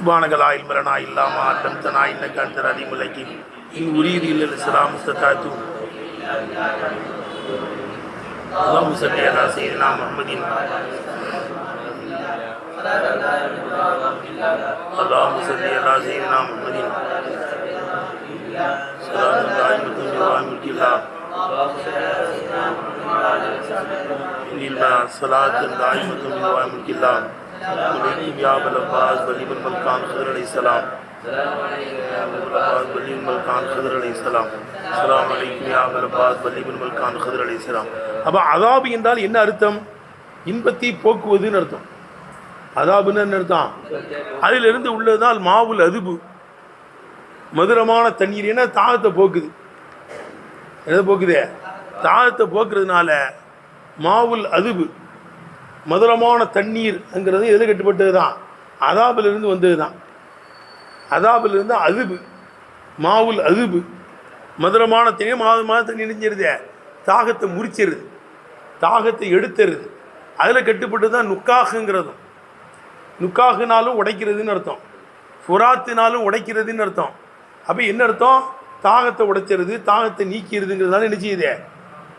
سبحانك لا علم لنا إلا ما علمتنا إنك أنت العليم الحكيم إن أريد إلا الإسلام استطعت اللهم صل على سيدنا محمد اللهم صل على سيدنا محمد صلاة دائمة بدوام ملك الله صلاة دائمة بدوام ملك الله عليكم يا أبا العباس ولي بن ملكان خضر عليه السلام ولي بن ملكان خضر عليه السلام السلام عليكم يا أبا العباس ولي بن ملكان خضر عليه السلام. அப்போ அதாபு என்றால் என்ன அர்த்தம்? இன்பத்தை போக்குவதுன்னு அர்த்தம். அதாபுன்னு என்ன அர்த்தம்? அதிலிருந்து உள்ளதால் மாவுல் அதுபு மதுரமான தண்ணீர். ஏன்னா தாகத்தை போக்குது. எதை போக்குதே? தாகத்தை போக்குறதுனால மாவுல் அதுபு மதுரமான தண்ணீர்ங்கிறது எது கட்டுப்பட்டது தான்? அதாபிலிருந்து வந்தது தான். அதாபிலிருந்து அதுபு மாவுல் அதுபு மதுரமான தண்ணீர். மதுரமான தண்ணீர் நெஞ்சிருதே தாகத்தை முறிச்சிருது, தாகத்தை எடுத்துருது. அதில் கட்டுப்பட்டு தான் நுக்காகுங்கிறதும். நுக்காகுனாலும் உடைக்கிறதுன்னு அர்த்தம், ஃபுராத்தினாலும் உடைக்கிறதுன்னு அர்த்தம். அப்போ என்ன அர்த்தம்? தாகத்தை உடைச்சிருது, தாகத்தை நீக்கிறதுங்கிறதுனால என்ன செய்யுதே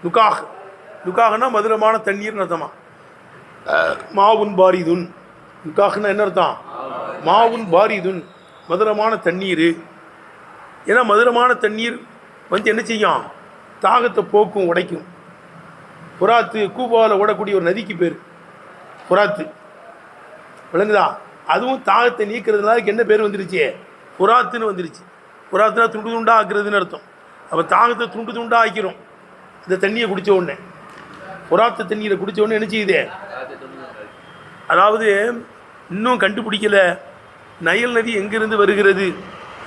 நுக்காகு. நுக்காகுனா மதுரமான தண்ணீர்னு அர்த்தமா. மாவுன் பாரிதுன் நுக்காகுனா என்ன அர்த்தம்? மாவுன் பாரிதுன் மதுரமான தண்ணீர். ஏன்னா மதுரமான தண்ணீர் என்ன செய்யும்? தாகத்தை போக்கும், உடைக்கும். ஃபுராத்து கூபாவில் ஓடக்கூடிய ஒரு நதிக்கு பேர் ஃபுராத்து, விளங்குதா? அதுவும் தாகத்தை நீக்கிறதுனால என்ன பேர் வந்துருச்சு? ஃபுராத்துன்னு வந்துருச்சு. ஃபுராத்துனா துண்டு துண்டாக ஆக்குறதுன்னு அர்த்தம். அப்போ தாகத்தை துண்டு துண்டாக ஆக்கிறோம் இந்த தண்ணியை குடித்த உடனே. ஃபுராத்து தண்ணீரை குடித்த உடனே என்ன செய்யுது? அதாவது இன்னும் கண்டுபிடிக்கலை நைல் நதி எங்கேருந்து வருகிறது,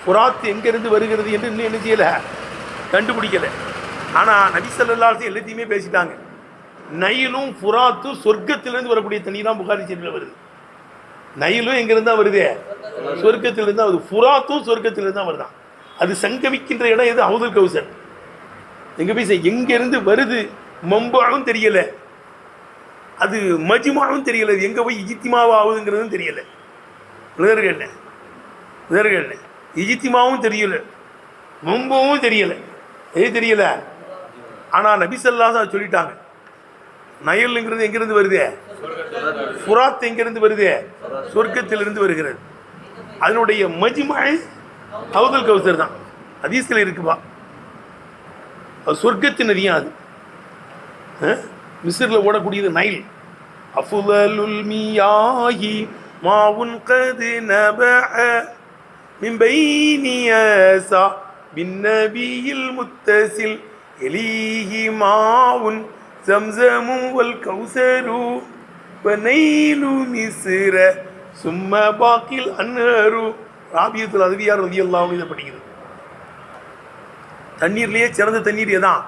ஃபுராத் எங்கேருந்து வருகிறது என்று இன்னும் என்ன செய்யலை, கண்டுபிடிக்கலை. ஆனால் நபி ஸல்லல்லாஹு அலைஹி வஸல்லம் எல்லாத்தையுமே பேசிட்டாங்க. நைலும் ஃபுராத்தும் சொர்க்கத்திலிருந்து வரக்கூடிய தண்ணி தான் புகாரி ஷரீஃபில் வருது. நைலும் எங்கேருந்து தான் வருது? சொர்க்கத்திலிருந்து தான் வருது. ஃபுராத்தும் சொர்க்கத்திலிருந்து தான் வருதான். அது சங்கமிக்கின்ற இடம் எது? ஹவுதுல் கௌசர். எங்கேருந்து வருது மம்பாவும் தெரியலை, அது மஜ்மாவும் தெரியலை, அது எங்கே போய் இஜித்திமாவாகுதுங்கிறதும் தெரியலை. என்ன இஜித்திமாவும் தெரியலை, மம்பவும் தெரியலை, எது தெரியலை. ஆனால் நபி ஸல்லல்லாஹு அலைஹி வஸல்லம் சொல்லிட்டாங்க நயலுங்கிறது எங்கேருந்து வருது? ஃபுராத் எங்கேருந்து வருது? சொர்க்கத்திலிருந்து வருகிறது. அதனுடைய மஜ்மா ஹவுதுல் கௌசர் தான். ஹதீஸ்ல இருக்குப்பா, அது சொர்க்கத்தின் நதியும். அது மிஸ்ரில் ஓடக்கூடியது நைல். அஃதுலுல் மியாஹி மாவுன் கத் நபஅ மின் பைனி யஸா பின் நபியில் முத்தஸில் எலீஹி மாவுன் ஜம்ஸமு வல் கௌஸரு வனைலு மிஸ்ர சும்ம பாக்கில் அன்ஹரு. ராபியத்துல் அத்வியா ரலியல்லாஹு அன்ஹு இதை படிக்கிறது. தண்ணீர்லேயே சிறந்த தண்ணீர் எதான்?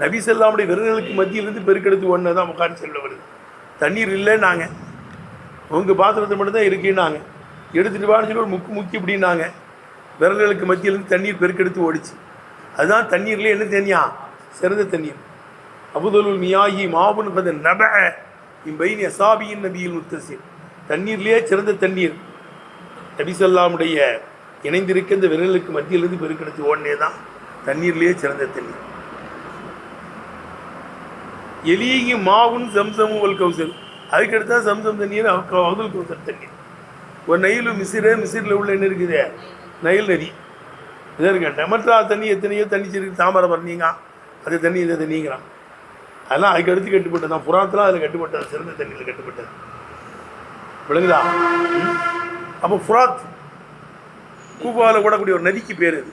நபி ஸல்லல்லாஹு விரல்களுக்கு மத்தியிலிருந்து பெருக்கெடுத்து ஒன்று தான் புகாரி ஷரீஃபில் வருது. தண்ணீர் இல்லைன்னாங்க, உங்கள் பாத்திரத்தை மட்டும்தான் இருக்குன்னாங்க. எடுத்துகிட்டு வான்னு சொல்லி ஒரு முக்கி இப்படின்னாங்க. விரல்களுக்கு மத்தியிலிருந்து தண்ணீர் பெருக்கெடுத்து ஓடிச்சு. அதுதான் தண்ணீர்லேயே என்ன தண்ணியா? சிறந்த தண்ணீர். அஃதுலுல் மியாஹி மாவுன் கத் நபஅ மின் பைனி அஸாபியின் நபியில் முத்தஸில். தண்ணீர்லேயே சிறந்த தண்ணீர் நபி ஸல்லல்லாஹு இணைந்திருக்க இந்த விரலுக்கு மத்தியிலிருந்து பெருக்கெடுத்து ஓடனே தான் தண்ணீர்லேயே சிறந்த தண்ணீர். எலீஹி மாவுன் ஜம்ஸமு வல் கௌஸர். அதுக்கடுத்தா ஜம்ஸம் தண்ணீர், ஹவுதுல் கௌஸர் தண்ணீர். ஒரு நைலு மிஸ்ரில் உள்ள என்ன இருக்குது? நைல் நதி. இதற்கு மற்ற தண்ணி எத்தனையோ தண்ணி சரி தாமிரபரணி நீங்க அது தண்ணி இதை தண்ணிங்கிறான். அதெல்லாம் அதுக்கு அடுத்து கட்டுப்பட்டது தான். புறாத்தெலாம் அதில் கட்டுப்பட்டது, சிறந்த தண்ணியில் கட்டுப்பட்டது. விளங்குதா? அப்போ ஃபுராத் கூபாவில் ஓடக்கூடிய ஒரு நதிக்கு பேர் இது.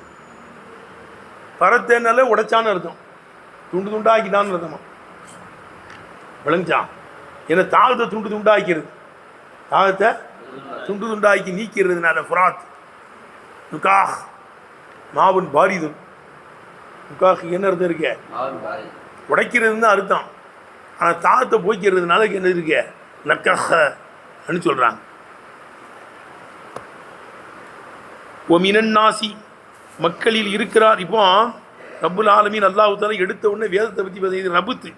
பரத்தேனாலே உடைச்சான்னு அர்த்தம், துண்டு துண்டாக்கிட்டான்னு அர்த்தமா. விளங்குச்சா? ஏன்னா தாகத்தை துண்டு துண்டாக்கிறது, தாகத்தை துண்டு துண்டாக்கி நீக்கிறதுனால ஃபுராத். நுக்காஹ் மாவுன் பாரிதுன். நுக்காஹுக்கு என்ன அர்த்தம் இருக்க? உடைக்கிறதுன்னு தான் அர்த்தம். ஆனால் தாகத்தை போய்க்கிறதுனால என்ன இருக்க? நக்கஹன்னு சொல்கிறாங்க. ஒமினன்னாசி மக்களில் இருக்கிறார். இப்போ ரப்புல் ஆலமீன் அல்லாஹ் தஆலா எடுத்த உடனே வேதத்தை பற்றி பேசுகிறது. ரபுத்து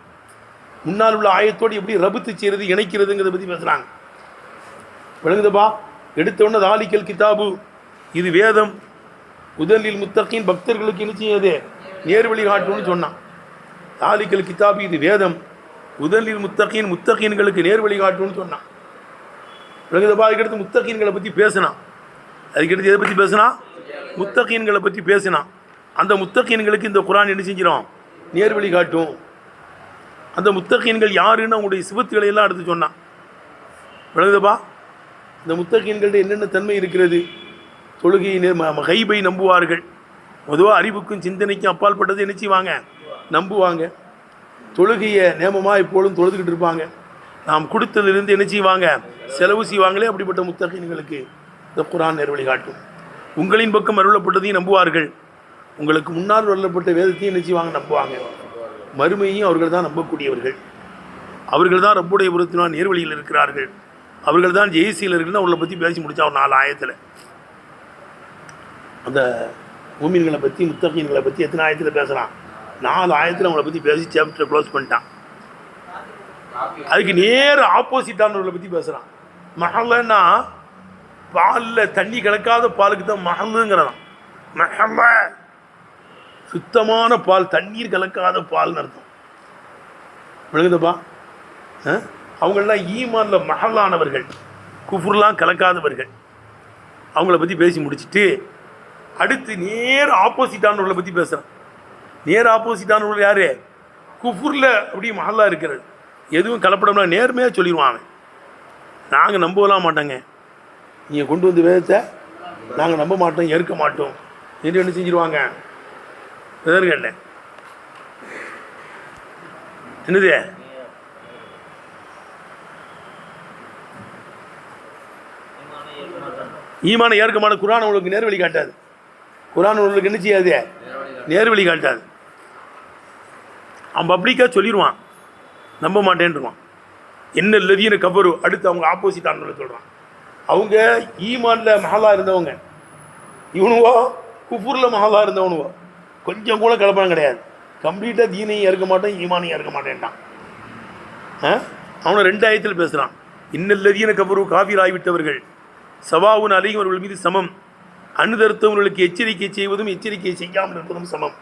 முன்னால் உள்ள ஆயத்தோடு எப்படி ரபுத்து செய்கிறது, இணைக்கிறதுங்கிறத பற்றி பேசுகிறாங்க. விளங்குதுப்பா? எடுத்தோடனே தாலிக்கல் கிதாபு, இது வேதம், முதலில் முத்தகீன் பக்தர்களுக்கு என்ன செய்யாது, நேர் வழி காட்டும்னு சொன்னான். தாலிக்கல் கிதாபு, இது வேதம், முதலில் முத்தகீன், முத்தகீன்களுக்கு நேர் வழி காட்டும்னு சொன்னான். அதுக்கடுத்து முத்தகீன்களை பற்றி பேசினான். அதுக்கடுத்து எதை பற்றி பேசினா, முத்தகீன்களை பற்றி பேசினான். அந்த முத்தகீன்களுக்கு இந்த குர்ஆன் என்ன செஞ்சிடும், நேர் வழி காட்டும். அந்த முத்தகீன்கள் யாருன்னு அவங்களுடைய சிவத்துக்களை எல்லாம் எடுத்து சொன்னான். விளங்குதப்பா? இந்த முத்தகீன்கள்ட்ட என்னென்ன தன்மை இருக்கிறது? தொழுகையை கைபை நம்புவார்கள். பொதுவாக அறிவுக்கும் சிந்தனைக்கும் அப்பாற்பட்டது என்ன செய்வாங்க, நம்புவாங்க. தொழுகையை நேமமாக இப்பொழுதும் தொழுதுகிட்டு இருப்பாங்க. நாம் கொடுத்ததிலிருந்து என்ன செய்வாங்க, செலவு செய்வாங்களே. அப்படிப்பட்ட முத்தகீன்களுக்கு இந்த குர்ஆன் நேர் வழி காட்டும். உங்களின் பக்கம் அருளப்பட்டதையும் நம்புவார்கள், உங்களுக்கு முன்னால் அருளப்பட்ட வேதத்தையும் என்ன செய்வாங்க, நம்புவாங்க. மறுமையும் அவர்கள் தான் நம்பக்கூடியவர்கள். அவர்கள் தான் ரப்புடைய புறத்தினால் நேர்வழியில் இருக்கிறார்கள். அவர்கள் தான் ஜெயசீலர்கள். அவங்களை பற்றி பேசி முடித்தா ஒரு 4 ஆயத்தில். அந்த மூமின்களை பற்றி, முத்தகீன்களை பற்றி எத்தனை ஆயத்தில் பேசுகிறான்? 4 ஆயத்தில் அவங்கள பற்றி பேசி சாப்டரை க்ளோஸ் பண்ணிட்டான். அதுக்கு நேர் ஆப்போசிட்டானவர்களை பற்றி பேசுகிறான். மஹல்லன்னா பாலில் தண்ணி கலக்காத பாலுக்கு தான் மஹல்லுங்கிறதான். மஹல்ல சுத்தமான பால், தண்ணீர் கலக்காத பால்னு அர்த்தம். விளங்குதப்பா? அவங்களெலாம் ஈமானில் மஹல்லானவர்கள், குஃப்ர்லாம் கலக்காதவர்கள். அவங்கள பற்றி பேசி முடிச்சுட்டு அடுத்து நேர் ஆப்போசிட்டானவர்களை பற்றி பேசுகிறான். நேர் ஆப்போசிட்டானவர்கள் யார்? குஃப்ரில் அப்படி மஹல்லா இருக்கிறது, எதுவும் கலப்படம்னா நேர்மையாக சொல்லிடுவாங்க. நாங்கள் நம்பலாம் மாட்டோங்க, நீங்கள் கொண்டு வந்து வேதத்தை நாங்கள் நம்ப மாட்டோம், ஏற்க மாட்டோம் என்று என்ன செஞ்சிருவாங்க, எதற்கல்ல என்னது ஈமானை ஏற்க மாட்டோம். குர்ஆன் உங்களுக்கு நேர்வழி காட்டாது. குர்ஆன் உங்களுக்கு என்ன செய்யாது, நேர்வழி காட்டாது. அவன் பப்ளிக்காக சொல்லிடுவான், நம்ப மாட்டேன்ருவான். என்ன லதீன கபரு, அடுத்து அவங்க ஆப்போசிட் ஆனவங்களை சொல்கிறான். அவங்க ஈமானில் மஹலா இருந்தவங்க, இவனுவோ குஃபூரில் மஹலா இருந்தவனுவோ கொஞ்சம் கூட கலப்படம் கிடையாது. கம்ப்ளீட்டாக தீனையும் ஏற்க மாட்டேன், ஈமானையும் ஏற்க மாட்டேன்ட்டான். அவனை 2 ஆயத்தில் பேசுகிறான். இன்னல்லதீன கபரு, காஃபிர் ஆகிவிட்டவர்கள், சவாவுன் அலைஹிம், அவர்கள் மீது சமம், அனுதர்த்தவர்களுக்கு எச்சரிக்கை செய்வதும் எச்சரிக்கை செய்யாமல் இருப்பதும் சமம்.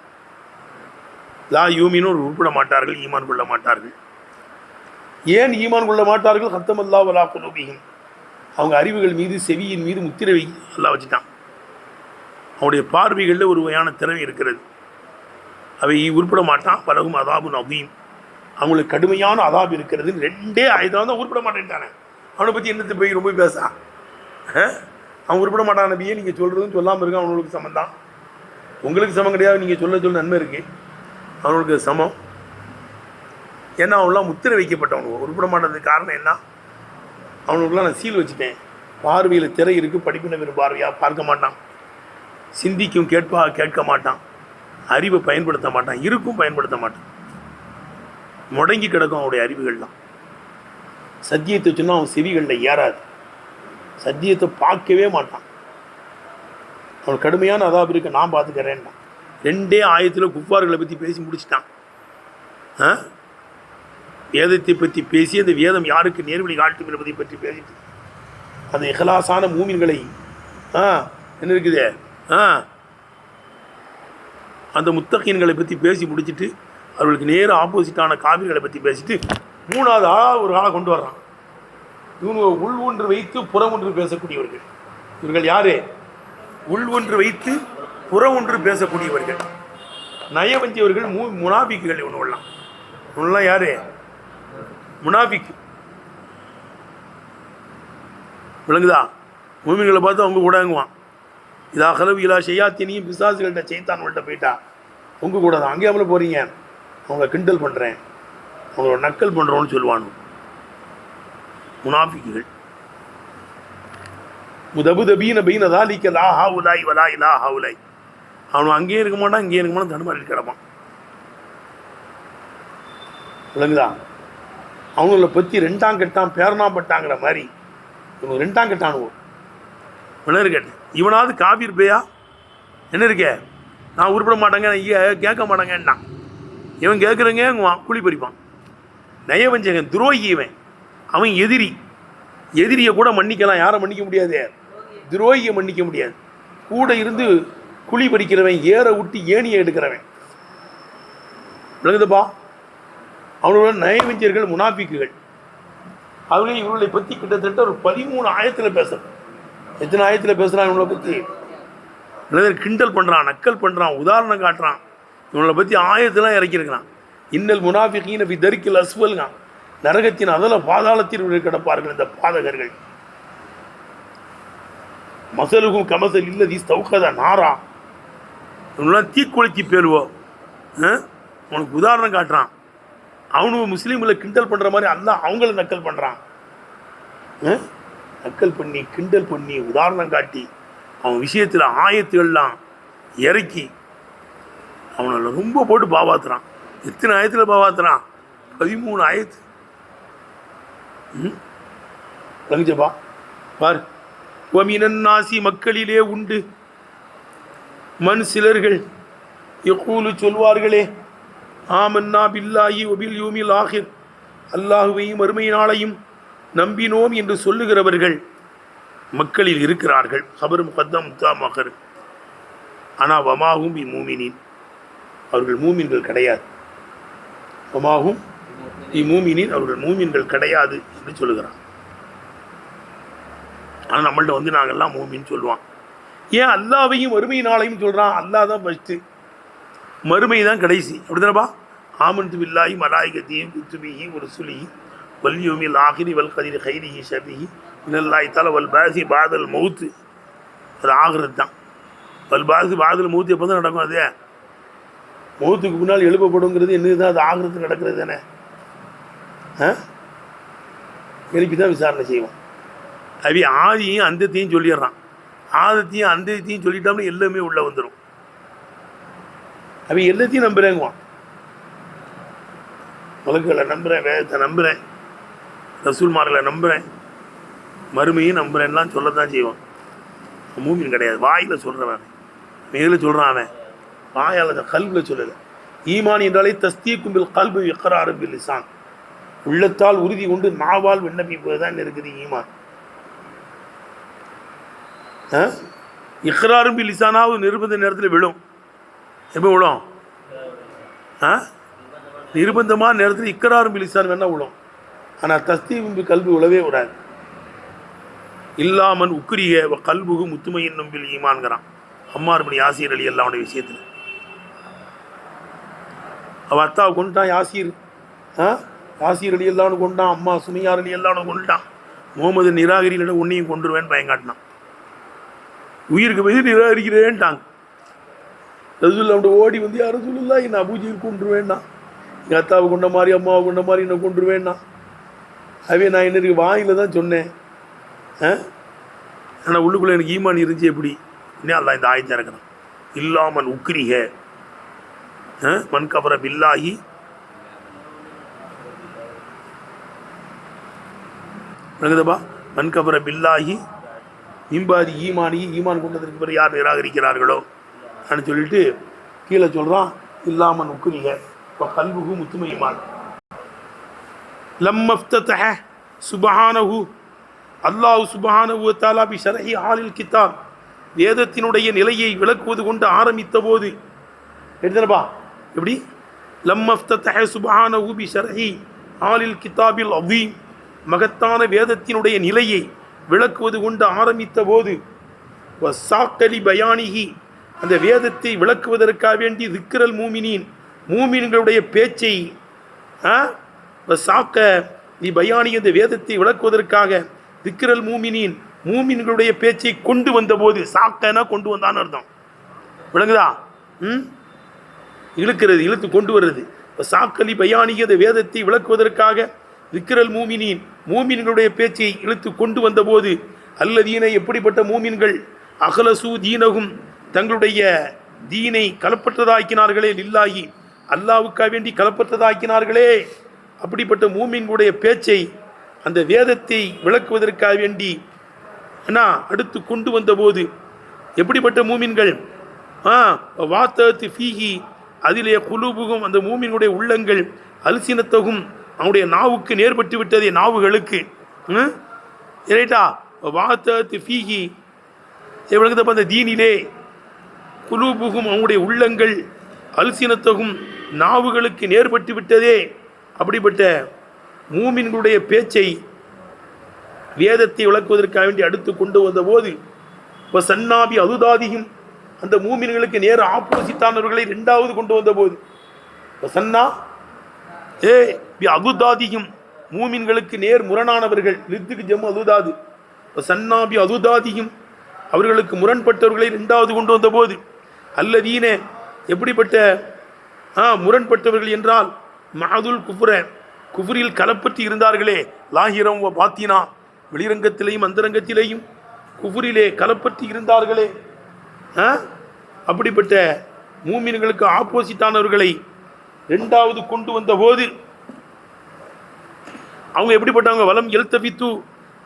லா யூமினூன், உருப்பட மாட்டார்கள், ஈமான் கொள்ள மாட்டார்கள். ஏன் ஈமான் கொள்ள மாட்டார்கள்? ஹத்தமல்லாஹு அலா குலூபிஹிம், அவங்க அறிவுகள் மீது, செவியின் மீது முத்திரை அல்லாஹ் வச்சுட்டான். அவனுடைய பார்வைகளில் ஒரு வகையான திறமை இருக்கிறது, அவை உருப்பட மாட்டான். பலகும் அதாபுன் அதீம், அவங்களுக்கு கடுமையான அதாப் இருக்கிறது. 2 ஆயத்தில் தான் உருப்பட மாட்டேன்ட்டானே. அவனை பற்றி என்னத்தை போய் ரொம்ப பேசான். அவன் உருப்பட மாட்டான் நபியே, நீங்கள் சொல்கிறதும் சொல்லாமல் இருக்க அவனுக்கு சமம் தான். உங்களுக்கு சமம் கிடையாது, நீங்கள் சொல்ல நன்மை இருக்குது, அவனுக்கு சமம். ஏன்னா அவன்லாம் முத்திரை வைக்கப்பட்டவனுக்கு உருப்பட மாட்டதுக்கு காரணம் என்ன? அவனுக்குலாம் நான் சீல் வச்சுட்டேன். பார்வையில் திரை இருக்குது, படிப்பின வெறும் பார்வையாக பார்க்க மாட்டான், சிந்திக்கும் கேட்க மாட்டான், அறிவை பயன்படுத்த மாட்டான், இருக்கும் பயன்படுத்த மாட்டான், முடங்கி கிடக்கும் அவனுடைய அறிவுகள்லாம். சத்தியத்தை சொன்னால் அவன் செவிகளில் ஏறாது, சத்தியத்தை பார்க்கவே மாட்டான். அவன் கடுமையான அதாப் இருக்க, நான் பார்த்துக்கிறேன்னா. 2 ஆயத்தில் குஃபார்களை பற்றி பேசி முடிச்சிட்டான். வேதத்தை பற்றி பேசி, அந்த வேதம் யாருக்கு நேர்வழி காட்டும் என்பதை பற்றி பேசிட்டு அந்த இஹ்லாஸான மூமின்களை என்ன இருக்குது, அந்த முத்தகீன்களை பற்றி பேசி முடிச்சுட்டு அவர்களுக்கு நேர ஆப்போசிட்டான காவிர்களை பற்றி பேசிட்டு 3வது ஆளாக ஒரு ஆளை கொண்டு வர்றான். இவங்க உள் ஒன்று வைத்து புறம் ஒன்று பேசக்கூடியவர்கள். இவர்கள் யாரு? உள் ஒன்று வைத்து புறம் ஒன்று பேசக்கூடியவர்கள், நயவஞ்சியவர்கள், முனாபிக்குகள். இவனுலாம் இவனெல்லாம் யாரு? முனாபிக். விளங்குதா? மூமின்களை பார்த்து அவங்க கூடங்குவான். இதா கலவு இலா ஷையாத்தினியும், பிசாசுகள்கிட்ட செய்தான்கள்கிட்ட போயிட்டா உங்க கூட தான். அங்கே எவ்வளோ போகிறீங்க, அவங்க கிண்டல் பண்ணுறேன், அவங்களோட நக்கல் பண்ணுறோன்னு சொல்லுவானு முனாஃபிக்குகள். முதபுதபீன பீன தாலிக்க லா ஹாவுலாய் வலா இலா ஹாவுலாய். அவன் அங்கேயே இருக்க மாட்டான், இங்கேயே இருக்க மாட்டான், தடுமாறி கிடப்பான். விளங்குதா? அவங்கள பற்றி 2ஆம் கெட்டான் பேரணாப்பட்டாங்கிற மாதிரி இவங்க 2ஆம் கெட்டானுவோம். விளரு கேட்டேன். இவனாவது காபீர் பேயா என்ன இருக்கே, நான் உருப்பட மாட்டேங்க, கேட்க மாட்டேங்கன்னா இவன் கேட்குறேங்குவான், குழி பறிப்பான். நயவஞ்சகன், துரோகி இவன். அவன் எதிரியை கூட மன்னிக்கலாம், யாரை மன்னிக்க முடியாது? துரோகியை மன்னிக்க முடியாது. கூட இருந்து குழி பறிக்கிறவன், ஏற விட்டு ஏணியை எடுக்கிறவன், விளங்குதுப்பா? அவனோட நயவஞ்சர்கள், முனாஃபிக்குகள். அதுலேயும் இவர்களை பற்றி கிட்டத்தட்ட ஒரு 13 ஆயத்தில் பேசுகிறான். எத்தனை ஆயத்தில் பேசுகிறான் இவங்களை பற்றி? கிண்டல் பண்ணுறான், நக்கல் பண்ணுறான், உதாரணம் காட்டுறான். இவங்களை பற்றி ஆயத்தெல்லாம் இறக்கியிருக்கிறான். இன்னல் முனாஃபிகீன ஃபி தர்கில் அஸ்வல்ங்க, நரகத்தின் அதல பாதாளத்தில் கிடப்பார்கள் இந்த பாதகர்கள். மசலுகும் கமசல் இல்லதி ஸ்தௌகத நாரா, இவங்களாம் தீக்குளிச்சு பேருவோம். உனக்கு உதாரணம் காட்டுறான். அவனும் முஸ்லீம்களை கிண்டல் பண்ணுற மாதிரி அல்லாஹ் அவங்கள நக்கல் பண்ணுறான். நக்கல் பண்ணி, கிண்டல் பண்ணி, உதாரணம் காட்டி, அவன் விஷயத்தில் ஆயத்துகள்லாம் இறக்கி அவனை ரொம்ப போட்டு பாவாத்துறான். எத்தனை ஆயத்தில் பாவாத்துறான்? 13 ஆயத்து. விளங்குச்சப்பா? பாரு. வமினன்னாசி, மக்களிலே உண்டு, மண் சிலர்கள், யகூலு சொல்வார்களே, ஆமன்னா பில்லாஹி வபில் யௌமில் ஆகிர், அல்லாஹுவையும் மறுமை நாளையும் நம்பினோம் என்று சொல்லுகிறவர்கள் மக்களில் இருக்கிறார்கள். ஹபர் முகத்தம் முத்தாமகர். ஆனால் வமாகும் பி மூமினின், அவர்கள் மூமின்கள் கிடையாது. வமாகும் பி மூமினின், அவர்கள் மூமின்கள் கிடையாது என்று சொல்லுகிறான். ஆனால் நம்மள்ட்ட வந்து நாங்கள்லாம் மூமின்னு சொல்லுவான். ஏன் அல்லாவையும் மறுமை நாளையும் சொல்கிறான்? அல்லாஹ் தான் ஃபஸ்ட்டு, மறுமை தான் கடைசி. அப்படி தானப்பா? ஆமன்து பில்லாஹி மலாயிகத்திஹி குத்துபிஹி வருசுலிஹி வல் யௌமில் ஆகிரி வல் கதிரி கைரிஹி ஷர்ரிஹி மினல்லாஹி தஆலா வல் பாஸி பாதல் மௌத்து. அது ஆகிறது தான். வல் பாஸி பாதல் மௌத்து எப்போ தான் நடக்கும்? அது மௌத்துக்கு முன்னால் எழுப்பப்படுங்கிறது என்னது தான்? அது ஆகிறது நடக்கிறது தானே. எழுப்பி தான் விசாரணை செய்வோம். அவி ஆதியும் அந்தத்தையும் சொல்லிடுறான். ஆதத்தையும் அந்தத்தையும் சொல்லிட்டோம்னா எல்லாமே உள்ளே வந்துடும். அவன் எல்லாத்தையும் நம்புகிறேங்குவான். மலக்குகளை நம்புகிறேன், வேதத்தை நம்புகிறேன், ரசூல்மார்களை நம்புகிறேன், மறுமையும் நம்புகிறேன்லாம் சொல்லத்தான் செய்வான். மூமின் கிடையாது. வாயில் சொல்கிறவன். இதில் சொல்கிறான் அவன் வாயால், கல்பில் சொல்லலை. ஈமான் என்றாலே தஸ்தீக்கும் பில் கல்பு இக்ராரும் பில் லிசான், உள்ளத்தால் உறுதி கொண்டு நாவால் விண்ணப்பிப்பது தான் இருக்குது ஈமான். இக்ராரும் பில் லிசானாவது நிர்பந்த நேரத்தில் விழும். எப்போ விழும்? நிர்பந்தமான நேரத்தில் இக்கராரும் பிலிசான் வேணா விழும். ஆனால் தஸ்தீபு கல்வி உழவே விடாது. இல்லாமன் உக்கிரிய கல்புகு முத்துமையின் நம்பில் ஈமான்கிறான் அம்மார் படி யாசீர் அலி அல்லாவுடைய விஷயத்தில். அவள் அத்தாவை கொண்டுட்டான் யாசீர். யாசீர் அலி அல்லான்னு கொண்டான். அம்மா சுனியார் அலி அல்லான்னு கொண்டுட்டான். முகமது நிராகரியிட உன்னையும் கொண்டுருவேன்னு பயங்காட்டினான். உயிருக்கு போய் நிராகரிக்கிறேன்ட்டாங்க. ரசூல் அவன் ஓடி வந்து யாரும் சொல்லலா என்ன அபூஜியில் கொண்டுருவேன்னா, எங்கள் அத்தாவை கொண்ட மாதிரி அம்மாவை கொண்ட மாதிரி என்ன கொண்டுருவேன்னா. அவே நான் என்ன இருக்கு வாயில தான் சொன்னேன். ஆனால் உள்ளுக்குள்ளே எனக்கு ஈமான் இருந்துச்சு. எப்படி இன்னும் அல்லா இந்த ஆயத்தை இறக்குறான். இல்லாமன் உக்ரிக மன் கபர பில்லாஹி விளங்குதப்பா? மன் கபர பில்லாஹி இம்பாதி ஈமானி, ஈமான் கொண்டதற்கு பிறகு யார் நிராகரிக்கிறார்களோ அப்படின்னு சொல்லிட்டு கீழே சொல்கிறான். இல்லாமன் உக்ரிக கல்புகு முத்துமையுமான் லம்மஃப்தஹ சுபஹானஹு, அல்லாஹ் சுபஹானஹு வ தஆலா பி ஷர்ஹி ஆலில் கிதாப், வேதத்தினுடைய நிலையை விளக்குவது கொண்டு ஆரம்பித்த போது எடுத்தனப்பா எப்படி? லம்மஃப்தஹ சுபஹானஹு பி ஷர்ஹி ஆலில் கிதாபில் அஸீம், மகத்தான வேதத்தினுடைய நிலையை விளக்குவது கொண்டு ஆரம்பித்த போது வ சாக்கலி பயானிஹி, அந்த வேதத்தை விளக்குவதற்காக வேண்டி திக்ரல் மூமினின், மூமின்களுடைய பேச்சை சாக்க நீ பயானி, அந்த வேதத்தை விளக்குவதற்காக திக்ரல் மூமினின், மூமின்களுடைய பேச்சை கொண்டு வந்த போது, சாக்கனா கொண்டு வந்தான்னு அர்த்தம். விளங்குதா? இழுக்கிறது, இழுத்து கொண்டு வர்றது. சாக்கலி பயானி, அந்த வேதத்தை விளக்குவதற்காக திக்ரல் மூமினின், மூமின்களுடைய பேச்சை இழுத்து கொண்டு வந்த போது, அல்லதீன எப்படிப்பட்ட மூமின்கள், அகலசு தீனகும், தங்களுடைய தீனை கலப்பற்றதாக்கினார்களே, லில்லாஹி அல்லாவுக்காக வேண்டி கலப்பற்றதாக்கினார்களே, அப்படிப்பட்ட மூமின்களுடைய பேச்சை அந்த வேதத்தை விளக்குவதற்காக வேண்டி அடுத்து கொண்டு வந்த போது, எப்படிப்பட்ட மூமின்கள், வாத்தத்து ஃபீஹி, அதிலே குலூபுகும், அந்த மூமின்களுடைய உள்ளங்கள், அல்சினத்தகும், அவனுடைய நாவுக்கு நேர்பட்டு விட்டதே, நாவுகளுக்கு ரைட்டா, வாத்தத்து ஃபீஹி எவ்வளவு அந்த தீனிலே குலூபுகும் அவங்களுடைய உள்ளங்கள் அல்சினத்தகும் நாவுகளுக்கு நேர்பட்டு விட்டதே. அப்படிப்பட்ட மூமின்களுடைய பேச்சை வேதத்தை விளக்குவதற்காக வேண்டி அடுத்து கொண்டு வந்த போது இப்போ சன்னாபி அதுதாதியும் அந்த மூமின்களுக்கு நேர ஆப்போசிட்டானவர்களை இரண்டாவது கொண்டு வந்த போது சன்னா அதுதாதியும் மூமின்களுக்கு நேர் முரணானவர்கள் லித்துக்கு ஜம்மு அதுதாது சன்னாபி அதுதாதியும் அவர்களுக்கு முரண்பட்டவர்களை இரண்டாவது கொண்டு வந்த போது அல்லதீன எப்படிப்பட்ட முரண்பட்டவர்கள் என்றால் மஹதுல் குஃப்ர குஃப்ரில் கலப்பற்றி இருந்தார்களே லாஹிரம் பாத்தினா வெளிரங்கத்திலேயும் அந்தரங்கத்திலேயும் குஃப்ரிலே கலப்பற்றி இருந்தார்களே அப்படிப்பட்ட மூமின்களுக்கு ஆப்போசிட்டானவர்களை இரண்டாவது கொண்டு வந்த போது அவங்க எப்படிப்பட்டவங்க வலம் எல்தபித்து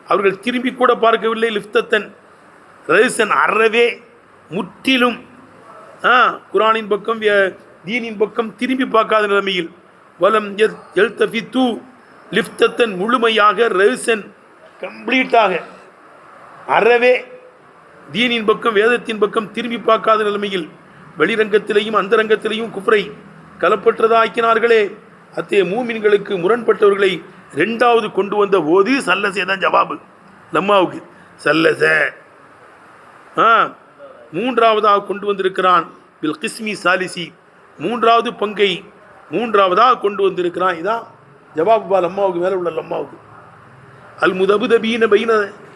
அவர்கள் திரும்பி கூட பார்க்கவில்லை லிஃப்தத்தன் ரேசன் அறவே முற்றிலும் குரானின் பக்கம் தீனின் பக்கம் திரும்பி பார்க்காத நிலைமையில் வலம் எல்தபித்து லிஃப்தத்தன் முழுமையாக ரேசன் கம்ப்ளீட்டாக அறவே தீனின் பக்கம் வேதத்தின் பக்கம் திரும்பி பார்க்காத நிலைமையில் வெளிரங்கத்திலேயும் அந்தரங்கத்திலேயும் குஃப்ரை கலப்பற்றதாக்கினார்களே அத்தகைய மூமின்களுக்கு முரண்பட்டவர்களை இரண்டாவது கொண்டு வந்த போது சல்லசே தான் ஜவாபு லம்மாவுக்கு சல்லச மூன்றாவதாக கொண்டு வந்திருக்கிறான் பில் கிஸ்மி சாலிசி மூன்றாவது பங்கை மூன்றாவதாக கொண்டு வந்திருக்கிறான். இதான் ஜவாபு பா லம்மாவுக்கு மேலே உள்ள லம்மாவுக்கு அல் முதபுதபீன பைன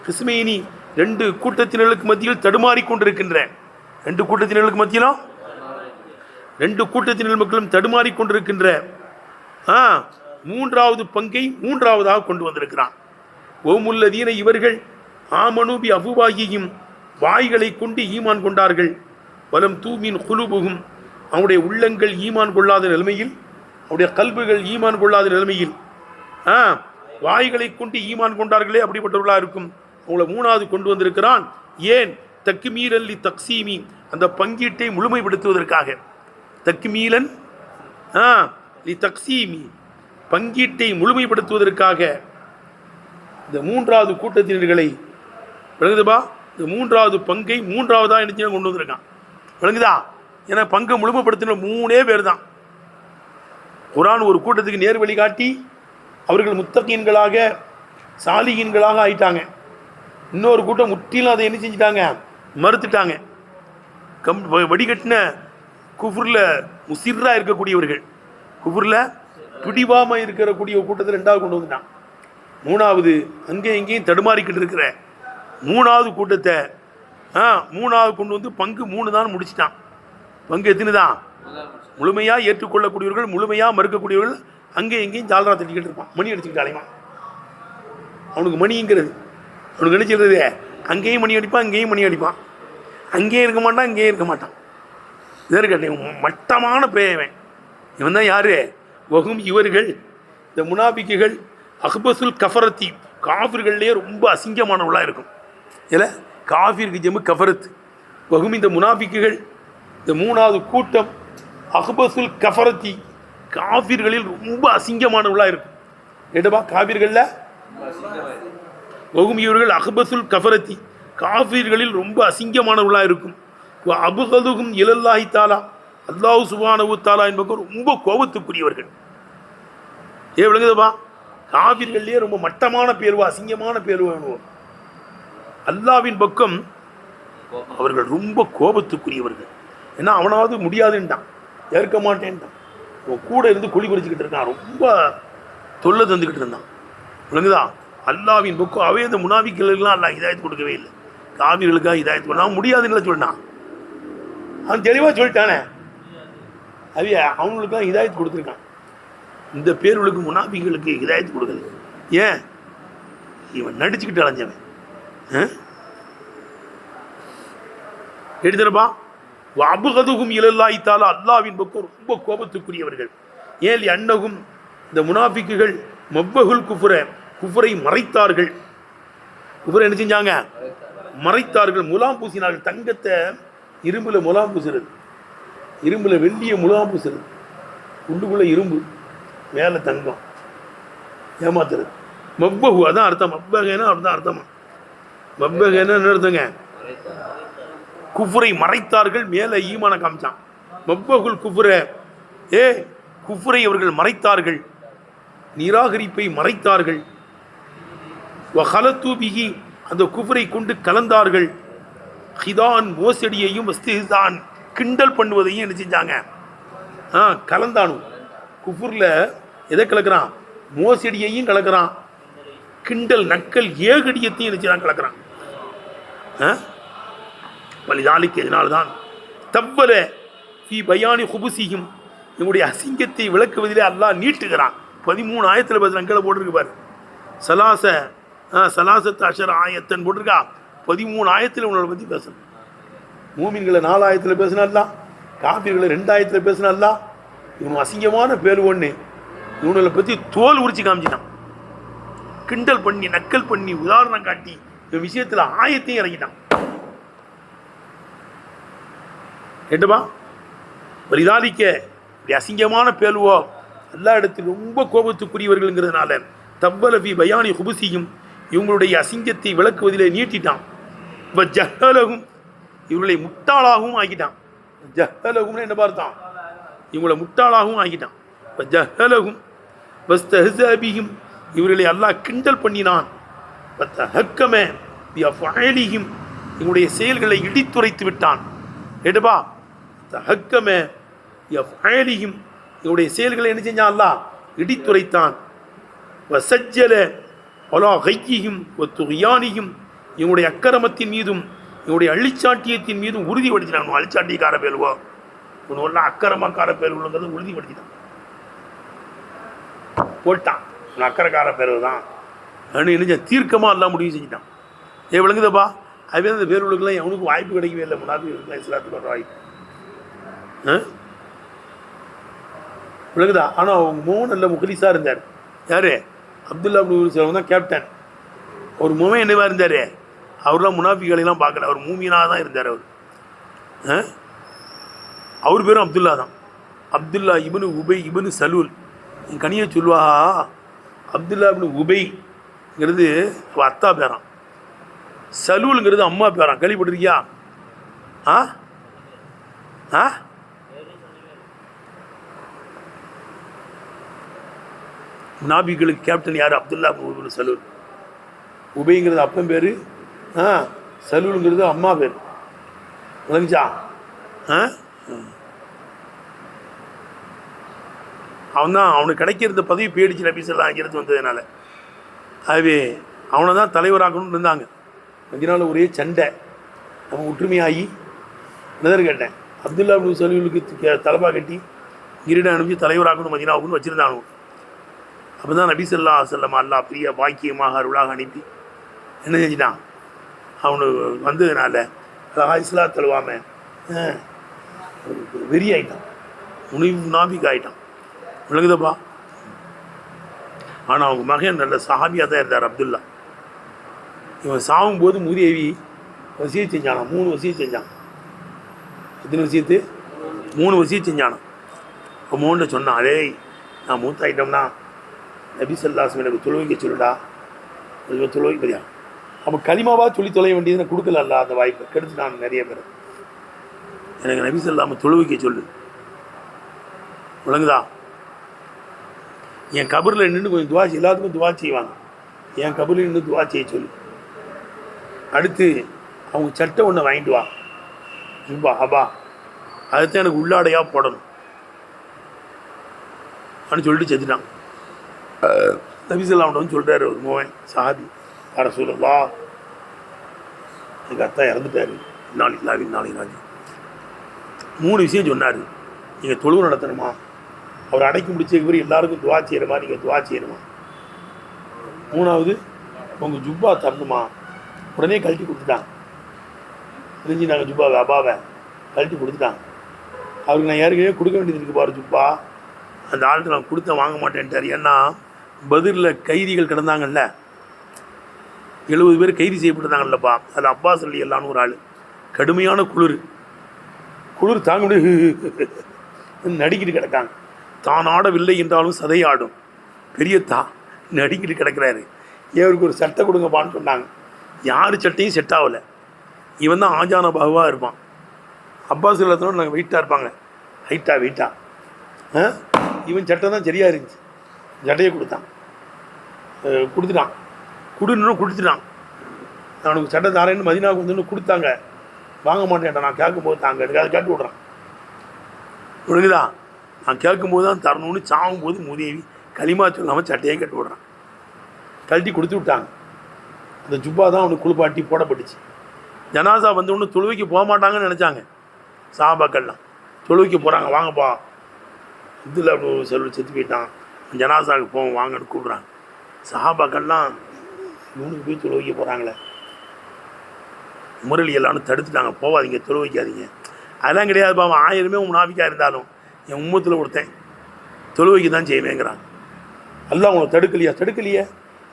கிஸ்மைனி ரெண்டு கூட்டத்தினர்களுக்கு மத்தியில் தடுமாறி கொண்டிருக்கின்ற ரெண்டு கூட்டத்தினர்களுக்கு மத்தியிலும் ரெண்டு கூட்டத்தினர் மக்களும் தடுமாறி கொண்டிருக்கின்ற மூன்றாவது பங்கை மூன்றாவதாக கொண்டு வந்திருக்கிறான். ஓமுல்லதீன இவர்கள் ஆமனூபி அபுவாகியும் வாய்களை கொண்டு ஈமான் கொண்டார்கள். வலம் தூமின் குலுபுகும் அவனுடைய உள்ளங்கள் ஈமான் கொள்ளாத நிலைமையில் அவருடைய கல்புகள் ஈமான் கொள்ளாத நிலைமையில் வாய்களை கொண்டு ஈமான் கொண்டார்களே அப்படிப்பட்டவர்களாக இருக்கும். அவங்கள மூணாவது கொண்டு வந்திருக்கிறான். ஏன் தக்மீலன் லி தக்சீமி அந்த பங்கீட்டை முழுமைப்படுத்துவதற்காக தக்மீலன் லி தக்சீமி பங்கீட்டை முழுமைப்படுத்துவதற்காக இந்த மூன்றாவது கூட்டத்தினர்களை விளங்குதுபா இந்த மூன்றாவது பங்கை மூன்றாவதாக நினைச்சு கொண்டு வந்திருக்கான். விளங்குதா? ஏன்னா பங்கை முழுமைப்படுத்தின மூணே பேர் தான். குர்ஆன் ஒரு கூட்டத்துக்கு நேர் வழி காட்டி அவர்கள் முத்தகீன்களாக சாலிகீன்களாக ஆயிட்டாங்க. இன்னொரு கூட்டம் முற்றிலும் அதை என்ன செஞ்சிட்டாங்க, மறுத்துட்டாங்க. வடிகட்டின குஃப்ரில் முசிர்ராக இருக்கக்கூடியவர்கள், குஃப்ரில் பிடிவாமல் இருக்கக்கூடிய கூட்டத்தில் ரெண்டாவது கொண்டு வந்துட்டான். மூணாவது அங்கேயும் இங்கேயும் தடுமாறிக்கிட்டு இருக்கிற மூணாவது கூட்டத்தை மூணாவது கொண்டு வந்து பங்கு மூணு தான் முடிச்சிட்டான். பங்கு எத்தனை தான்? முழுமையாக ஏற்றுக்கொள்ளக்கூடியவர்கள், முழுமையாக மறுக்கக்கூடியவர்கள். அங்கே எங்கேயும் ஜாலரா தட்டிக்கிட்டு இருப்பான், மணி அடிச்சுக்கிட்டு அலைவான். அவனுக்கு மணிங்கிறது அவனுக்கு நினைச்சிடுறது, அங்கேயும் மணி அடிப்பான், அங்கேயும் மணி அடிப்பான். அங்கேயும் இருக்க மாட்டான், அங்கேயும் இருக்க மாட்டான். இதற்கு மட்டமான பேயவன் இவன் தான். யாரு? வகும் இவர்கள் இந்த முனாபிக்குகள் அஹ்பசுல் கஃபரத்தி காஃபிர்கள்லேயே ரொம்ப அசிங்கமானவர்களாக இருக்கும். இல்லை காஃபிற்கு ஜம்மு கஃபரத். வகும் இந்த முனாபிக்குகள் இந்த மூணாவது கூட்டம் அஹ்பசுல் கஃபரத்தி காஃபிர்களில் ரொம்ப அசிங்கமானவர்களாக இருக்கும். கேட்டப்பா காஃபிர்களில் வகும் இவர்கள் அஹ்பசுல் கஃபரத்தி காஃபிர்களில் ரொம்ப அசிங்கமானவர்களாக இருக்கும். அபுகதுகும் இலல்லாஹி தாலா அல்லாஹ் சுப்ஹானஹு தஆலா என்பவர் ரொம்ப கோபத்துக்குரியவர்கள். விளங்குதுப்பா? காஃபிர்கள்லேயே ரொம்ப மட்டமான பேர்வா, அசிங்கமான பேர்வா. அல்லாவின் பக்கம் அவர்கள் ரொம்ப கோபத்துக்குரியவர்கள். ஏன்னா அவனாவது முடியாதுன்ட்டான், ஏற்க மாட்டேன்ட்டான். அவன் கூட இருந்து குழி பறிச்சுக்கிட்டு இருக்கான், ரொம்ப தொல்லை தந்துக்கிட்டு இருந்தான். விளங்குதா? அல்லாவின் பக்கம் அவே இந்த முனாஃபிக்குகளுக்கெல்லாம் அல்லாஹ் ஹிதாயத் கொடுக்கவே இல்லை. காஃபிர்களுக்காக ஹிதாயத் கொடுத்தான். அவன் முடியாதுன்னு சொன்னான், அவன் தெளிவாக சொல்லிட்டானே. அவைய அவங்களுக்காக ஹிதாயத் கொடுத்துருக்கான். இந்த பேர்களுக்கு முனாஃபிகளுக்கு ஹிதாயத் கொடுக்கல. ஏன்? இவன் நடிச்சுக்கிட்டு அலைஞ்சவன். எடுத்துனப்பா அபுகதுகும் இலல்லாஹி தஆலா அல்லாஹ்வின் பக்கம் ரொம்ப கோபத்துக்குரியவர்கள். ஏன் அன்னகும் இந்த முனாஃபிக்குகள் மவ்வகுல் குஃப்ரை மறைத்தார்கள். குஃப்ரை என்ன செஞ்சாங்க? மறைத்தார்கள். முலாம் பூசினார்கள். தங்கத்தை இரும்புல முலாம் பூசுறது, இரும்புல வெள்ளிய முலாம் பூசுறது, உள்ளுக்குள்ள இரும்பு மேலே தங்கம், ஏமாத்துறது. மவ்வகு அதான் அர்த்தம். மவ்வகன்னா அதுதான் அர்த்தமா. மவ்வகன்னா என்ன அர்த்தங்க? குஃபுரை மறைத்தார்கள், மேலே ஈமான காமிச்சான். மவ்வகுல் குஃபுர, குஃபுரை அவர்கள் மறைத்தார்கள், நிராகரிப்பை மறைத்தார்கள். வஹலத்து பிஹி, அந்த குஃபுரை கொண்டு கலந்தார்கள். ஹிதான், மோசடியையும் வஸ்திஹான், கிண்டல் பண்ணுவதையும் என்ன செஞ்சாங்க? கலந்தானும். குஃபுரில் எதை கலக்கிறான்? மோசடியையும் கலக்கிறான், கிண்டல் நக்கல் ஏகடியத்தையும் என்ன செய்யறான்? கலக்கிறான். வலிதாலிக்கு இதனால்தான் தவ்வல ஃபி பயானி குபுசியும், இவனுடைய அசிங்கத்தை விளக்குவதிலே அல்லாஹ் நீட்டுகிறான். 13 ஆயத்தில் பேசுகிறான். கீழே போட்டிருக்கு பாரு, சலாசத்து அஷர் ஆயத்தன் போட்டிருக்கா. 13 ஆயத்தில் இவனோட பற்றி பேசணும். மூமின்களை 4 ஆயத்தில் பேசினார்லாம், காபிர்களை 2 ஆயத்தில் பேசினார்லாம். இவன் அசிங்கமான பேர் ஒன்று, இவனை பற்றி தோல் உரிச்சு காமிச்சிட்டான். கிண்டல் பண்ணி நக்கல் பண்ணி உதாரணம் காட்டி இந்த விஷயத்தில் ஆயத்தையும் இறங்கிட்டான். கேட்டுப்பா, வலிதாலிக்க இப்படி அசிங்கமான பேருவோ எல்லா இடத்திலும் ரொம்ப கோபத்துக்குரியவர்கள்ங்கிறதுனால தவ்வலபி பயானி குபுசியும், இவங்களுடைய அசிங்கத்தை விளக்குவதிலே நீட்டிட்டான். இப்போ ஜஹலகும், இவர்களை முட்டாளாகவும் ஆக்கிட்டான். ஜஹலகும்னு என்ன பார்த்தான்? இவங்களை முட்டாளாகவும் ஆக்கிட்டான். இப்போ ஜஹலகும் வஸ்தஹ்ஸபிஹிம், இவர்களை அல்லாஹ் கிண்டல் பண்ணினான். வத்தஹக்கம பிஅஃஆலிஹிம், இவங்களுடைய செயல்களை இடித்துரைத்து விட்டான். கேட்டுப்பா, தஹக்கம பிஅஃஆலிஹிம், இவங்களுடைய செயல்களை என்ன செஞ்சான்? அல்லாஹ் இடித்துரைத்தான். வசஜ்ஜல அலா கையிஹிம் வத்துகியானிஹிம், இவங்களுடைய அக்கிரமத்தின் மீதும் இவனுடைய அழிச்சாட்டியத்தின் மீதும் உறுதிப்படுத்தினான். அழிச்சாட்டியக்கார பேருவோ ஒன்று அக்கிரமக்கார பேருங்கிறது உறுதிப்படுத்தினான், போட்டான். அக்கறைக்கார பேரு தான் என்ன தீர்க்கமாக எல்லாம் முடிவு செஞ்சுட்டான். விளங்குதப்பா? அதுவே அந்த பேருகளுக்கெல்லாம் எவனுக்கு வாய்ப்பு கிடைக்கவே இல்லை. முன்னாடி இஸ்லாத்துக்கு வர வாய்ப்பு விளங்குதா? ஆனால் அவங்க நல்ல முகலிஸாக இருந்தார். யார்? அப்துல்லா இப்னு சலாம் தான் கேப்டன். அவர் மூவன் என்னவா இருந்தார்? அவர்லாம் முனாஃபிகளையெல்லாம் பார்க்கல, அவர் மூமியனாக தான் இருந்தார். அவர் பேரும் அப்துல்லா தான். அப்துல்லா இப்னு உபை இப்னு சலூல். என் கனியை சொல்லுவா, அப்துல்லா இப்னு உபைங்கிறது அத்தா பேரான், சலூலுங்கிறது அம்மா பேரான். கேள்விப்பட்டிருக்கியா? நாபிகளுக்கு கேப்டன் யார்? அப்துல்லா இப்னு சலூல். உபைங்கிறது அப்பன் பேர், சலூலுங்கிறது அம்மா பேர். விளங்குச்சா? அவன் தான் அவனுக்கு கிடைக்கிறது பதவி பேடிச்சு நபீஸெல்லாம் அங்கிருந்து வந்ததுனால. ஆகவே அவனை தான் தலைவராக்கணும்னு இருந்தாங்க. கொஞ்ச நாள் ஒரே சண்டை. அவன் ஒற்றுமையாகி நெதர் கேட்டேன், அப்துல்லா இப்னு சலூலுக்கு தலைப்பா கட்டி கிரீட அனுப்பிச்சு தலைவராக்கணும் மதீனாவுக்குன்னு வச்சுருந்தானு. அப்போ தான் நபி ஸல்லல்லாஹு அலைஹி வஸல்லம் அல்லாஹ் பிரிய பாக்கியமாக அருளாக அனுப்பி என்ன செஞ்சிட்டான்? அவனுக்கு வந்ததுனால இஸ்லா தழுவாமல் வெறி ஆகிட்டான், முனாஃபிக் ஆகிட்டான். விளங்குதப்பா? ஆனால் அவங்க மகன் நல்ல சஹாபியாக தான் இருந்தார் அப்துல்லா. இவன் சாகும்போது மூதேவி வசியை செஞ்சானா, 3 வசியை செஞ்சான். எத்தனை வசியத்து? 3 வசியை செஞ்சானா. இப்போ மோன்ட்ட சொன்னான், அதே நான் மூத்தாயிட்டோம்னா நபி ஸல்லல்லாஹு அலைஹி வஸல்லம் எனக்கு தொழுவைக்க சொல்லுடா, தொழுவைப்பதியா. அப்போ களிமாவா சொல்லி தொலைய வேண்டியது நான் கொடுக்கல, அந்த வாய்ப்பை கெடுத்து நான் நிறைய பேர். எனக்கு நபி ஸல்லல்லாஹு தொழுவைக்க சொல்லு. விளங்குதா? என் கபரில் நின்று கொஞ்சம் துவா, எல்லாத்துக்கும் துவா செய்வாங்க, என் கபரில் நின்று துவா செய்ய சொல்லு. அடுத்து அவங்க சட்டை ஒன்று வாங்கிட்டு வா, ஜுப்பா ஹபா, அதுதான் எனக்கு உள்ளாடையாக போடணும் அப்படின்னு சொல்லிட்டு செத்துட்டான். நபி ஸல்லல்லாஹு அலைஹி வஸல்லம் சொல்கிறார், ஒரு மோவன் சஹாபி, யா ரசூலல்லாஹ், எங்கள் அத்தா இறந்துட்டார், நாளைக்கு 3 விஷயம் சொன்னார். நீங்கள் தொழுவு நடத்தணுமா, அவர் அடைக்கி முடிச்ச இவர் எல்லாருக்கும் துவா செய்கிறமா, நீங்கள் துவா செய்யணுமா. 3வது உங்கள் ஜுப்பா தரணுமா. உடனே கழட்டி கொடுத்துட்டாங்க. தெரிஞ்சு நாங்கள் ஜுப்பாவை அபாவை கழட்டி கொடுத்துட்டாங்க. அவருக்கு நான் ஏற்கனவே கொடுக்க வேண்டியது இருக்குது பாரு ஜுப்பா, அந்த ஆள்கிட்ட நான் கொடுத்த வாங்க மாட்டேன்ட்டார். ஏன்னா பதிரில் கைதிகள் கிடந்தாங்கல்ல, 70 பேர் கைது செய்யப்பட்டிருந்தாங்கல்லப்பா. அது அப்பாஸ் ரலியல்லாஹு ஒரு ஆள். கடுமையான குளிர் தாங்க முடியாது, நடிக்கிட்டு கிடக்காங்க. தான் ஆடவில்லை என்றாலும் சதையாடும் பெரிய நடிக்கிட்டு கிடக்கிறாரு. இவருக்கு ஒரு சட்டை கொடுங்கப்பான்னு சொன்னாங்க. யார் சட்டையும் செட் ஆகலை. இவன் தான் ஆஜான பாகுவாக இருப்பான். அப்பாஸ் எல்லாத்தோட நாங்கள் வெயிட்டாக இருப்பாங்க, வெயிட்டாக. இவன் சட்டை தான் சரியாக இருந்துச்சு, சட்டையை கொடுத்துட்டான் கொடுத்துட்டான். நான் உனக்கு சட்டை தாரேன்னு மதினாவுக்கு வந்து கொடுத்தாங்க, வாங்க மாட்டேன்டா. நான் கேட்கும்போது தாங்க அதை கேட்டு விட்றான். உனக்குதா நான் கேட்கும்போது தான் தரணும்னு சாகும்போது மூதேவி களிமா சொல்லாமல் சட்டையே கட்டி விட்றான். கழட்டி கொடுத்து விட்டாங்க. அந்த ஜுப்பா தான் அவனுக்கு குளிப்பாட்டி போடப்பட்டுச்சு. ஜனாசா வந்தவொன்னு தொழுவைக்கு போக மாட்டாங்கன்னு நினச்சாங்க சஹாபாக்கள்லாம். தொழுவைக்கு போகிறாங்க, வாங்கப்பா இதில் அப்படி செல்வ செத்து போயிட்டான், ஜனாசாவுக்கு போவோம் வாங்கன்னு கூப்பிட்றாங்க. சஹாபாக்கள்லாம் இவனுக்கு போய் தொழுவைக்கு போகிறாங்களே, முரளி எல்லாரும் தடுத்துட்டாங்க, போவாதீங்க தொழு வைக்காதீங்க. அதெல்லாம் கிடையாதுப்பா, அவன் 1000 முனாஃபிக்காக இருந்தாலும் என் உம்மத்தில் ஒருத்தன் தொழுவைக்கு தான் செய்வேங்கிறான். அல்லாஹ் உங்களை தடுக்கலையே.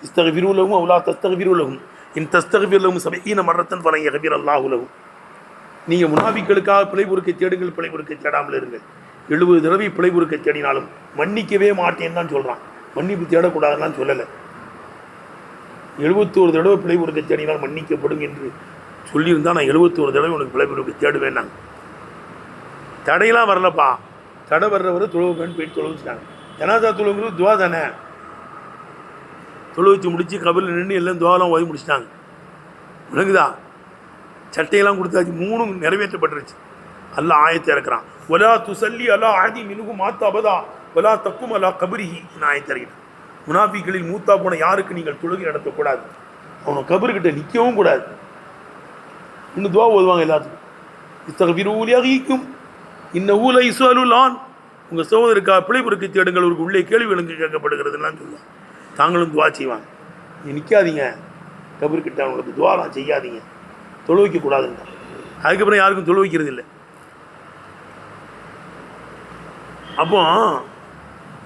இஸ்தக்ஃபிரு லஹும் அவ்லா தஸ்தக்ஃபிரு லஹும் இன் தஸ்தக்ஃபிர் லஹும் 70 மர்ரத்தன் ஃபலன் யக்ஃபிர் அல்லாஹு லஹும். நீங்கள் முனாஃபிக்களுக்காக பிழை பொறுக்கை தேடுங்கள், பிழை பொறுக்கை தேடாமல் இருங்கள். 70 தடவை பிழை பொறுக்கை தேடினாலும் மன்னிக்கவே மாட்டேன்னு தான் சொல்கிறான். மன்னிப்பு தேடக்கூடாதுன்னு சொல்லலை. 71 தடவை பிழை பொறுக்கை தேடினால் மன்னிக்கப்படும் என்று சொல்லியிருந்தா நான் 71 தடவை உனக்கு பிழை பொறுக்கை தேடுவேன். நாங்கள் தடையெல்லாம் வரலப்பா, தடை வர்றவரை தொழுவுன்னு போயிட்டு தொழு வச்சுட்டாங்க. ஜனாசா தொழுவுங்கிறது துவா தானே. தொழு வச்சு முடித்து கபரில் நின்று எல்லாம் துவாலாம் ஓதி முடிச்சிட்டாங்க. விளங்குதா? சட்டையெல்லாம் கொடுத்தாச்சு, 3 நிறைவேற்றப்பட்டுருச்சு. அல்லாஹ் ஆயத்தை இறக்குறான். ஒலா துசல்லி அலா ஆதி மினுகு மாத்தா அபதா ஒலா தக்கும் அலா கபரிஹி. நான் ஆயத்தை இறக்கிட்டேன். முனாஃபிகளில் மூத்தா போன யாருக்கு நீங்கள் தொழுகை நடத்தக்கூடாது, அவனை கபருக்கிட்ட நிற்கவும் கூடாது. இன்னும் துவா ஓதுவாங்க எல்லாத்துக்கும். இஸ்தக்ஃபிரூலியகிக்கும் இன்ன ஊலை இஸ்வலுலான். உங்கள் சகோதரருக்காக பிழை பொறுக்கை தேடுங்கள், அவருக்கு உள்ளே கேள்வி விலங்கு கேட்கப்படுகிறதுலாம் சொல்லுவாங்க. தாங்களும் துவா செய்வாங்க. நீ நிற்காதீங்க கபருக்கிட்ட, அவங்களுக்கு துவாலாம் செய்யாதீங்க, தொழு வைக்கக்கூடாதுங்க. அதுக்கப்புறம் யாருக்கும் தொழு வைக்கிறது இல்லை. அப்போ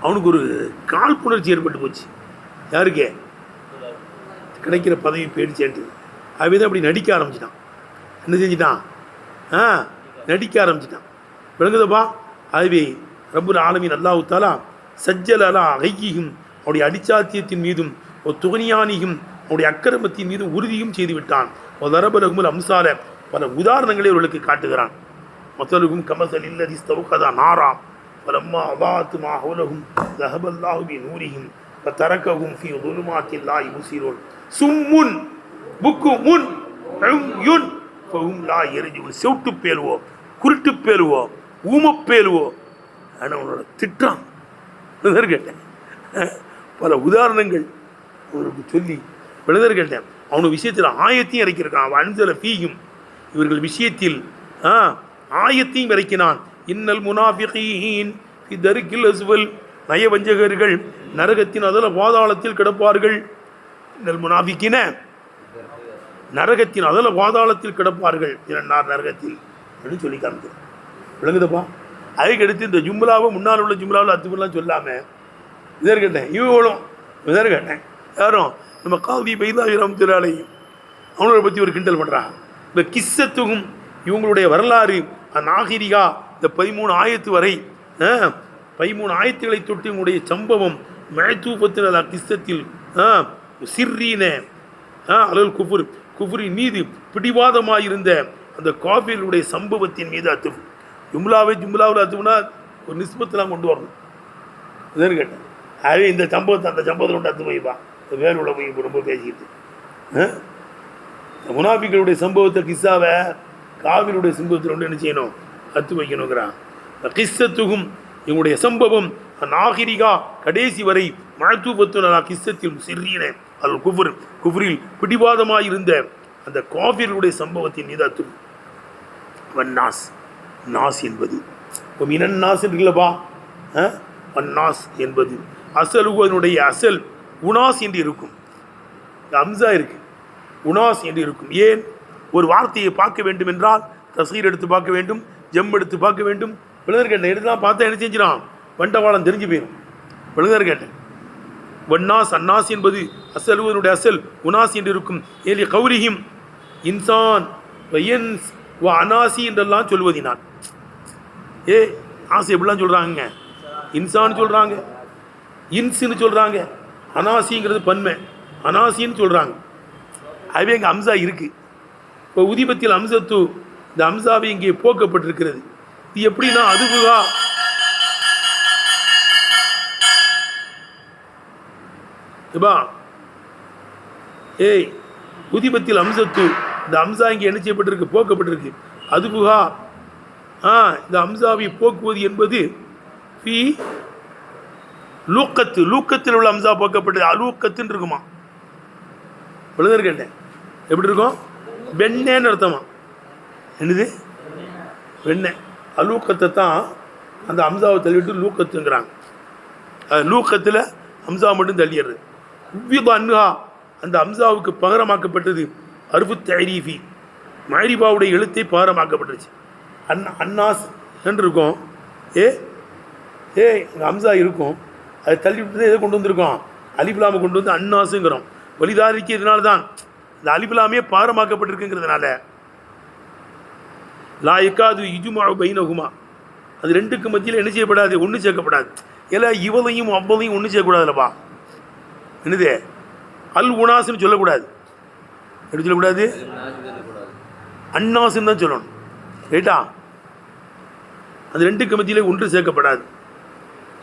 அவனுக்கு ஒரு காழ்ப்புணர்ச்சி ஏற்பட்டு போச்சு. யாருக்கே கிடைக்கிற பதவி போயிடுச்சேன்ட்டு அவன் தான் அப்படி நடிக்க ஆரம்பிச்சிட்டான். என்ன செஞ்சிட்டான்? நடிக்க ஆரம்பிச்சிட்டான். விளங்குதப்பா? அதுவே ரப்புல் ஆலமீன் அல்லாஹ் தஆலா சஜ்ஜல அலா அகையிஹிம், அவருடைய அடிச்சாத்தியத்தின் மீதும் ஒரு துகனியானியும் அவருடைய அக்கிரமத்தின் மீதும் உறுதியும் செய்து விட்டான். ஒரு தரபலகுமல் அம்சால, பல உதாரணங்களை அவர்களுக்கு காட்டுகிறான். மொத்தலுக்கும் கமசல் இல்லதி ஸ்தவுகதா நாரா பலம்மா அதாத்து மா ஹவுலஹும் ஸஹபல்லாஹு பி நூரிஹிம் ஃபதரகஹும் ஃபீ ظுலுமாத்தில் லா யுப்சிரூன் சும்முன் புக்குமுன் உம்யுன் ஃபஹும் லா யர்ஜூன். செவுட்டு பேலுவோ, குருட்டு பேலுவோ, ஊமப்பேலுவோ. ஆனால் அவனோட திட்டம் கேட்டேன். பல உதாரணங்கள் அவனுக்கு சொல்லி விழுதர் கேட்டேன். அவனுக்கு விஷயத்தில் ஆயத்தையும் இறக்கியிருக்கான். அன்சல ஃபீஹிம், இவர்கள் விஷயத்தில் ஆயத்தையும் இறக்கினான். இன்னல் முனாஃபிகீன் ஃபி தர்கில் அஸ்வல், நயவஞ்சகர்கள் நரகத்தின் அதல பாதாளத்தில் கிடப்பார்கள். இன்னல் முனாஃபிகீன நரகத்தின் அதல பாதாளத்தில் கிடப்பார்கள், இரண்டார் நரகத்தில் அப்படின்னு சொல்லி காமிக்கிறேன். விளங்குதப்பா? அதுக்கடுத்து இந்த ஜும்லாவை முன்னால் உள்ள ஜும்லாவில் அத்துமெல்லாம் சொல்லாமல் இதர் கேட்டேன். இவங்களும் இதர் கேட்டேன். யாரும் நம்ம காவி பைதாவி ரஹ்மத்துல்லாஹி அவங்கள பற்றி ஒரு கிண்டல் பண்ணுறாங்க. இந்த கிஸ்ஸத்துக்கும் இவங்களுடைய வரலாறு நாகிரிகா இந்த 13 ஆயத்து வரை 13 ஆயத்துகளை தொட்டு இவங்களுடைய சம்பவம் மேத்தூபத்தின் அல்ல கிஸ்ஸத்தில் சிர்ரீன அலல் குஃபுர், குஃபுரின் மீது பிடிவாதமாயிருந்த அந்த காஃபிர்களுடைய சம்பவத்தின் மீது அத்து. ஜும்லாவில் அத்துனா ஒரு நிஸ்பத்தெல்லாம் கொண்டு வரணும். இதுன்னு கேட்டேன். அதே இந்த சம்பவத்தை அந்த சம்பவத்தில் கொண்டு அத்து போய்ப்பா, இந்த வேலூட போய் ரொம்ப பேசிக்கிட்டு முனாஃபிகளுடைய சம்பவத்தை கிஸ்ஸாவை காவிரியுடைய சம்பவத்தில் கொண்டு என்ன செய்யணும்? அத்து வைக்கணுங்கிறான். கிஸ்ஸத்துகும் இவங்களுடைய சம்பவம் நாகிரிகா கடைசி வரை மழத்தூபத்துனா கிஸ்ஸத்தில் சிறியன அது குஃபரில் பிடிவாதமாயிருந்த அந்த காஃபிர்களுடைய சம்பவத்தின் மீது அத்து. வன்னாஸ், நாஸ் என்பது மினன்னாஸ் இருக்குல்லப்பா, வன்னாஸ் என்பது அசலுடைய அசல் உனாஸ் என்று இருக்கும். அம்சா இருக்கு, உனாஸ் என்று இருக்கும். ஏன்? ஒரு வார்த்தையை பார்க்க வேண்டும் என்றால் தஸ்கீர் எடுத்து பார்க்க வேண்டும், ஜம் எடுத்து பார்க்க வேண்டும். விழுதர் கேட்டேன். எடுத்துலாம் பார்த்தா என்ன செஞ்சிடான்? வண்டவாளம் தெரிஞ்சு போயிடும். விழுதர் கேட்டேன். வன்னாஸ் அன்னாஸ் என்பது அசலுவனுடைய அசல் உனாஸ் என்று இருக்கும். ஏலி கௌரிஹிம் இன்சான் வயன்ஸ் வ அனாசி என்றெல்லாம் சொல்வதினான். ஆசை எப்படிலாம் சொல்கிறாங்க? இன்சான்னு சொல்கிறாங்க, இன்ஸுன்னு சொல்கிறாங்க, அனாசிங்கிறது பன்மை, அனாசின்னு சொல்கிறாங்க. அதுவே எங்கள் அம்சா இருக்குது. இப்போ உதிபத்தில் அம்சத்து இந்த அம்சாவை இங்கே போக்கப்பட்டிருக்கிறது. இது எப்படின்னா அதுவுகா ஏய் உதிபத்தில் அம்சத்து இந்த அம்சா இங்கே என்ன செய்யப்பட்டிருக்கு, போக்கப்பட்டிருக்கு. அதுவுகா இந்த அம்சாவை போக்குவது என்பது பி லூக்கத்து, லூக்கத்தில் உள்ள அம்சா போக்கப்பட்டது. அலூக்கத்துன்னு இருக்குமா, விழுந்தர் கேட்டேன் எப்படி இருக்கும், வெண்ணேன்னு அர்த்தமா. என்னது வெண்ணெய், அலூக்கத்தை தான் அந்த அம்சாவை தள்ளிவிட்டு லூக்கத்துங்கிறாங்க. லூக்கத்தில் அம்சா மட்டும் தள்ளிடுறது. உவ்வித அன்ஹா அந்த அம்சாவுக்கு பகரமாக்கப்பட்டது. அருஃபு தரீஃபி மஹரிபாவுடைய எழுத்தை பகரமாக்கப்பட்டுருச்சு. அன்னாஸ் என்று இருக்கும். அங்கே அம்சா இருக்கும், அதை தள்ளிவிட்டு எதை கொண்டு வந்திருக்கோம், அலிஃப்லாமை கொண்டு வந்து அன்னாஸுங்கிறோம். வலிதாரிக்கு இதனால தான் இந்த அலிஃப்லாமே பாரமாக்கப்பட்டிருக்குங்கிறதுனால லா யகாது யுஜ்மஉ பைனஹுமா அது ரெண்டுக்கு மத்தியில் என்ன செய்யப்படாது, ஒன்று சேர்க்கப்படாது. ஏன்னா இவளையும் அவ்வளையும் ஒன்று செய்யக்கூடாதுல்லப்பா. என்னது அல் உனாஸ்ன்னு சொல்லக்கூடாது, எப்படி சொல்லக்கூடாது, அன்னாசுன்னு தான் சொல்லணும். ரைட்டா, அது ரெண்டுக்கு மத்தியில் ஒன்று சேர்க்கப்படாது.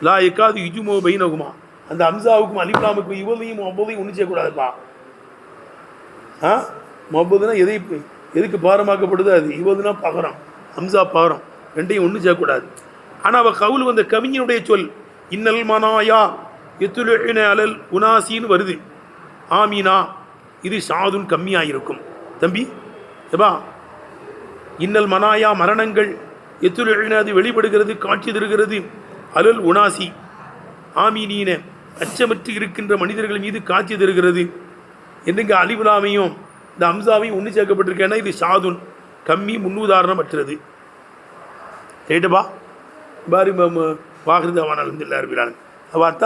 லா யகாது யுஜ்மஉ பைனஹுமா அந்த அம்சாவுக்கும் அலிஃப்லாமுக்கும் இவளையும் அவ்வளையும் ஒன்று செய்யக்கூடாதுப்பா. மொப்பதுனா எதுக்கு பாரமாக்கப்படுது, அது இவதுனா பகரம், அம்சா பகரம், ரெண்டையும் ஒன்று செய்யக்கூடாது. ஆனால் அவள் கவுல் வந்த கவிஞனுடைய சொல் இன்னல் மனாயா எத்துலுன அலல் உனாசின்னு வருது. ஆமீனா இது ஷாதுன் கம்மியாக இருக்கும் தம்பி. ஏபா இன்னல் மனாயா மரணங்கள் எத்துலுன அது வெளிப்படுகிறது, காட்சி தருகிறது. அலல் உனாசி ஆமீனீன அச்சமற்று இருக்கின்ற மனிதர்கள் மீது காட்சி தருகிறது. என்னங்க அலிஃப்லாமையும் இந்த அம்சாவையும் ஒன்று சேர்க்கப்பட்டிருக்கேன்னா இது ஷாதுன் கம்மி, முன்னுதாரணமற்றது. ரைட்டுப்பா பாரி வாகிருதாவான அல்ஹம்துலில்லாஹி ரப்பில் ஆலமீன்.